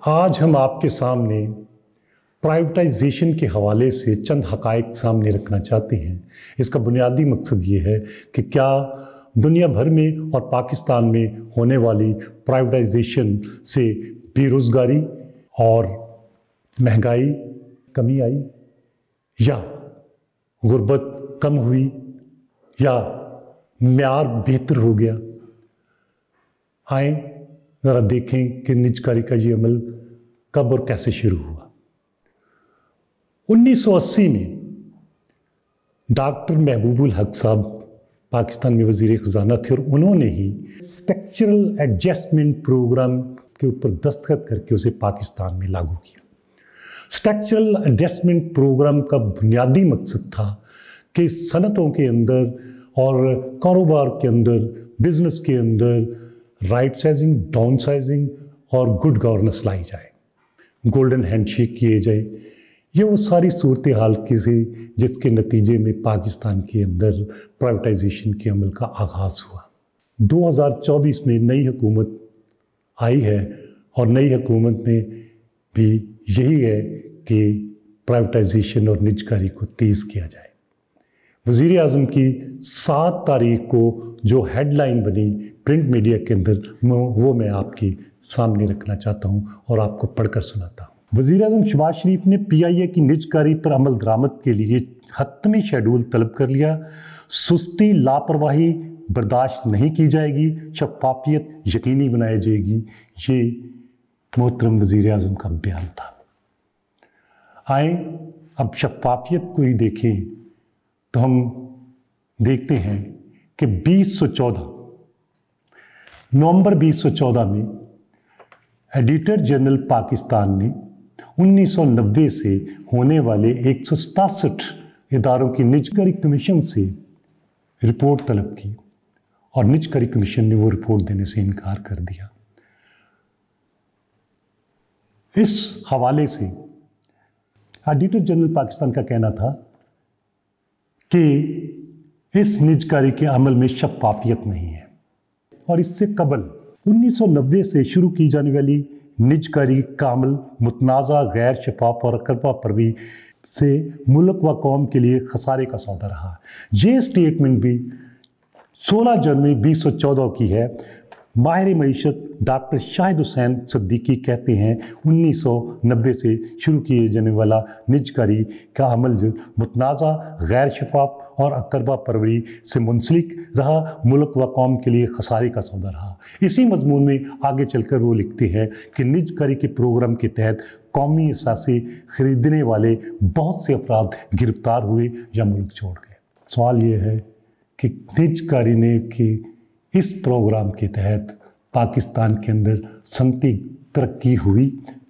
आज हम आपके सामने प्राइवेटाइजेशन के हवाले से चंद हक़ाइक़ सामने रखना चाहते हैं। इसका बुनियादी मकसद ये है कि क्या दुनिया भर में और पाकिस्तान में होने वाली प्राइवेटाइजेशन से बेरोज़गारी और महंगाई कमी आई, या गुर्बत कम हुई, या म्यार बेहतर हो गया। आए ज़रा देखें कि निजकारी का ये अमल कब और कैसे शुरू हुआ। 1980 में डॉक्टर महबूबुल हक साहब पाकिस्तान में वज़ीर ख़जाना थे और उन्होंने ही स्ट्रक्चरल एडजस्टमेंट प्रोग्राम के ऊपर दस्तखत करके उसे पाकिस्तान में लागू किया। स्ट्रक्चरल एडजस्टमेंट प्रोग्राम का बुनियादी मकसद था कि सनतों के अंदर और कारोबार के अंदर, बिजनेस के अंदर राइट साइजिंग, डाउन साइजिंग और गुड गवर्नेंस लाई जाए, गोल्डन हैंडशेक किए जाए। ये वो सारी सूरत हाल की थी जिसके नतीजे में पाकिस्तान के अंदर प्राइवेटाइजेशन के अमल का आगाज़ हुआ। 2024 में नई हुकूमत आई है और नई हुकूमत में भी यही है कि प्राइवेटाइजेशन और निजकारी को तेज़ किया जाए। वज़ीर आज़म की 7 तारीख को जो हेडलाइन बनी प्रिंट मीडिया के अंदर, वो मैं आपके सामने रखना चाहता हूँ और आपको पढ़कर सुनाता हूँ। वज़ीर आज़म शहबाज शरीफ ने PIA की निजकारी पर अमल दरामद के लिए हतमी शेड्यूल तलब कर लिया। सुस्ती, लापरवाही बर्दाश्त नहीं की जाएगी, शफाफियत यकीनी बनाई जाएगी। ये मोहतरम वज़ीर आज़म का बयान था। आए अब शफाफियत को ही देखें तो हम देखते हैं कि नवंबर 2014 में एडिटर जनरल पाकिस्तान ने 1990 से होने वाले 167 इदारों की निजकारी कमीशन से रिपोर्ट तलब की और निजकारी कमीशन ने वो रिपोर्ट देने से इनकार कर दिया। इस हवाले से एडिटर जनरल पाकिस्तान का कहना था कि इस निजकारी के अमल में शफाफियत नहीं है और इससे कबल 1990 से शुरू की जाने वाली निजकारी का अमल मुतनाज़ा, गैर शफाफ और अकरबा परवी से मुल्क व कौम के लिए खसारे का सौदा रहा। ये स्टेटमेंट भी 16 जनवरी 2014 की है। माहिर मईशत डॉक्टर शाहिद हुसैन सिद्दीकी कहते हैं 1990 से शुरू किए जाने वाला निजकारी का अमल जो मुतनाज़ा, गैर शफाफ और अकरबा परवरी से मुंसलिक रहा, मुल्क व कौम के लिए खसारे का सौदा रहा। इसी मजमून में आगे चलकर वो लिखते हैं कि निजकारी के प्रोग्राम के तहत कौमी असासे खरीदने वाले बहुत से अफराद गिरफ्तार हुए या मुल्क छोड़ गए। सवाल ये है कि निजकारी ने कि इस प्रोग्राम के तहत पाकिस्तान के अंदर सनती तरक्की हुई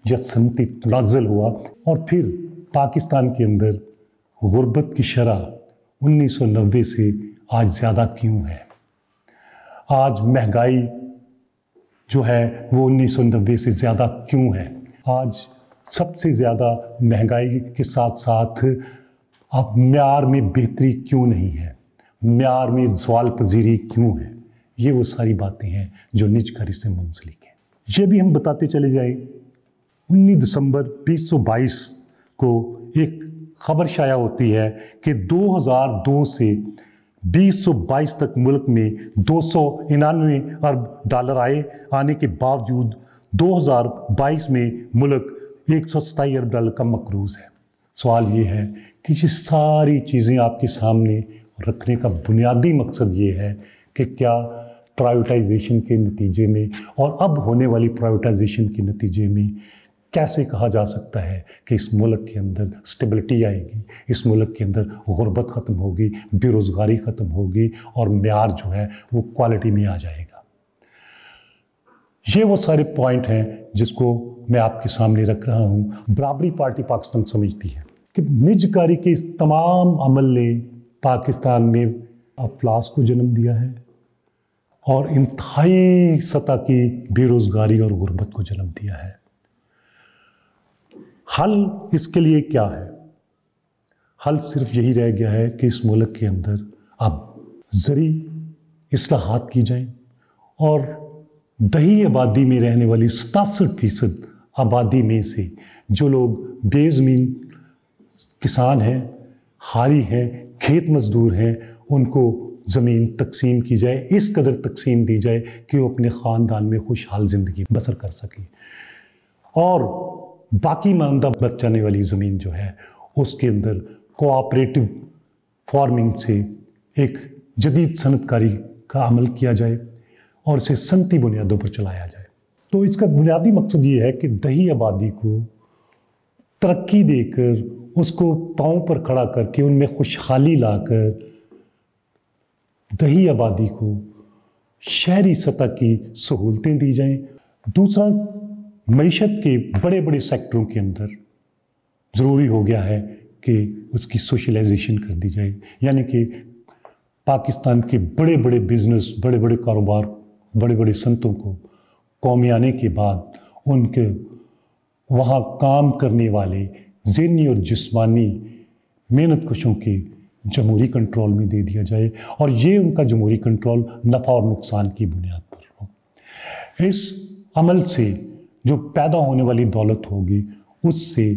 या सनती तनाज़ुल हुआ, और फिर पाकिस्तान के अंदर गुर्बत की शरह 1990 से आज ज़्यादा क्यों है? आज महंगाई जो है वो 1990 से ज़्यादा क्यों है? आज सबसे ज़्यादा महंगाई के साथ साथ अब म्यार में बेहतरी क्यों नहीं है? म्यार में ज़वाल पजीरी क्यों है? ये वो सारी बातें हैं जो निजकारी से मुंसलिक हैं। ये भी हम बताते चले जाएं। 19 दिसंबर 2022 को एक खबर शाया होती है कि 2002 से 2022 तक मुल्क में 299 अरब डॉलर आने के बावजूद 2022 में मुल्क 127 अरब डॉलर का मकरूज़ है। सवाल ये है कि ये सारी चीज़ें आपके सामने रखने का बुनियादी मकसद ये है कि क्या प्राइवेटाइजेशन के नतीजे में और अब होने वाली प्राइवेटाइजेशन के नतीजे में कैसे कहा जा सकता है कि इस मुल्क के अंदर स्टेबिलिटी आएगी, इस मुल्क के अंदर गुर्बत ख़त्म होगी, बेरोज़गारी ख़त्म होगी और म्यार जो है वो क्वालिटी में आ जाएगा। ये वो सारे पॉइंट हैं जिसको मैं आपके सामने रख रहा हूँ। बराबरी पार्टी पाकिस्तान समझती है कि निजकारी के इस तमाम अमल ने पाकिस्तान में अफलास को जन्म दिया है और इंतहाई सतह की बेरोज़गारी और गुर्बत को जन्म दिया है। हल इसके लिए क्या है? हल सिर्फ यही रह गया है कि इस मुल्क के अंदर अब ज़री इस्लाहात की जाएं और दही आबादी में रहने वाली 67% आबादी में से जो लोग बेज़मीन किसान हैं, हारी हैं, खेत मजदूर हैं, उनको ज़मीन तकसीम की जाए, इस कदर तकसीम दी जाए कि वो अपने ख़ानदान में खुशहाल ज़िंदगी बसर कर सकें। और बाकी मानदा बच जाने वाली ज़मीन जो है उसके अंदर कोऑपरेटिव फार्मिंग से एक जदीद सनतकारी का अमल किया जाए और इसे सनती बुनियादों पर चलाया जाए। तो इसका बुनियादी मकसद ये है कि दही आबादी को तरक्की देकर, उसको पाँव पर खड़ा करके, उनमें खुशहाली लाकर दही आबादी को शहरी सतह की सहूलतें दी जाएं। दूसरा, मईशत के बड़े बड़े सेक्टरों के अंदर ज़रूरी हो गया है कि उसकी सोशलाइजेशन कर दी जाए, यानी कि पाकिस्तान के बड़े बड़े बिजनेस, बड़े बड़े कारोबार, बड़े बड़े संतों को कौमी आने के बाद उनके वहाँ काम करने वाले ज़हनी और जिस्मानी मेहनत कशों के जमहूरी कंट्रोल में दे दिया जाए और ये उनका जमहूरी कंट्रोल नफ़ा और नुकसान की बुनियाद पर हो। इस अमल से जो पैदा होने वाली दौलत होगी उससे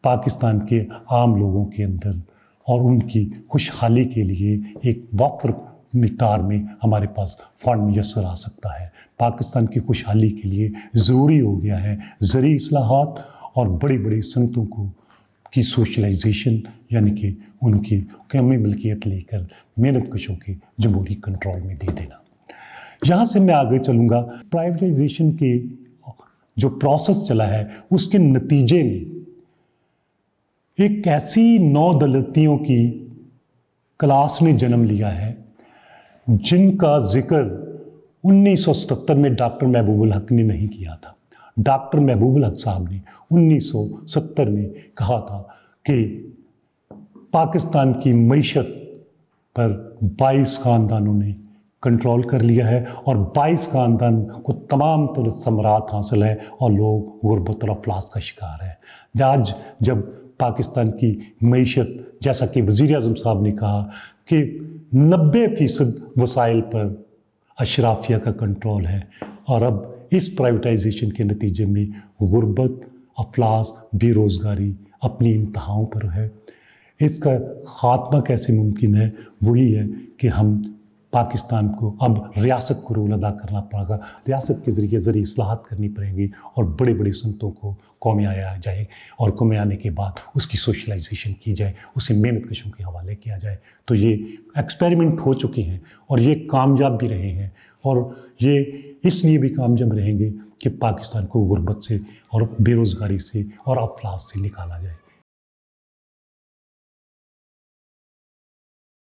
पाकिस्तान के आम लोगों के अंदर और उनकी खुशहाली के लिए एक वाफर मिक़दार में हमारे पास फ़ंड मुयस्सर आ सकता है। पाकिस्तान की खुशहाली के लिए ज़रूरी हो गया है ज़री इस्लाहात और बड़ी बड़ी संतों की सोशलाइजेशन, यानी कि उनकी कौमी मिल्कियत लेकर मेहनत कशों के जमहूरी कंट्रोल में दे देना। यहाँ से मैं आगे चलूँगा। प्राइवेटाइजेशन के जो प्रोसेस चला है उसके नतीजे में एक ऐसी नौदलतियों की क्लास ने जन्म लिया है जिनका जिक्र 1977 में डॉक्टर महबूबुल हक ने नहीं किया था। डॉक्टर महबूबुल हक साहब ने 1970 में कहा था कि पाकिस्तान की मईशत पर 22 ख़ानदानों ने कंट्रोल कर लिया है और 22 ख़ानदान को तमाम तरह समरात हासिल है और लोग गुर्बत और अफलास का शिकार है। आज जब पाकिस्तान की मईशत, जैसा कि वज़ीर आज़म साहब ने कहा कि 90% वसाइल पर अशराफिया का कंट्रोल है और अब इस प्राइवेटाइजेशन के नतीजे में गुर्बत, अफलास, बेरोज़गारी अपनी इंतहाओं पर है। इसका ख़ात्मा कैसे मुमकिन है? वही है कि हम पाकिस्तान को अब रियासत को रोल अदा करना पड़ेगा, रियासत के ज़रिए ज़री इस्लाहात करनी पड़ेंगी और बड़े बड़े संतों को कौमी आया जाए और कौमी आने के बाद उसकी सोशलाइजेशन की जाए, उसे मेहनत कशों के हवाले किया जाए। तो ये एक्सपेरिमेंट हो चुके हैं और ये कामयाब भी रहे हैं और ये इसलिए भी कामयाब रहेंगे कि पाकिस्तान को गुर्बत से और बेरोज़गारी से और अफलास से निकाला जाए।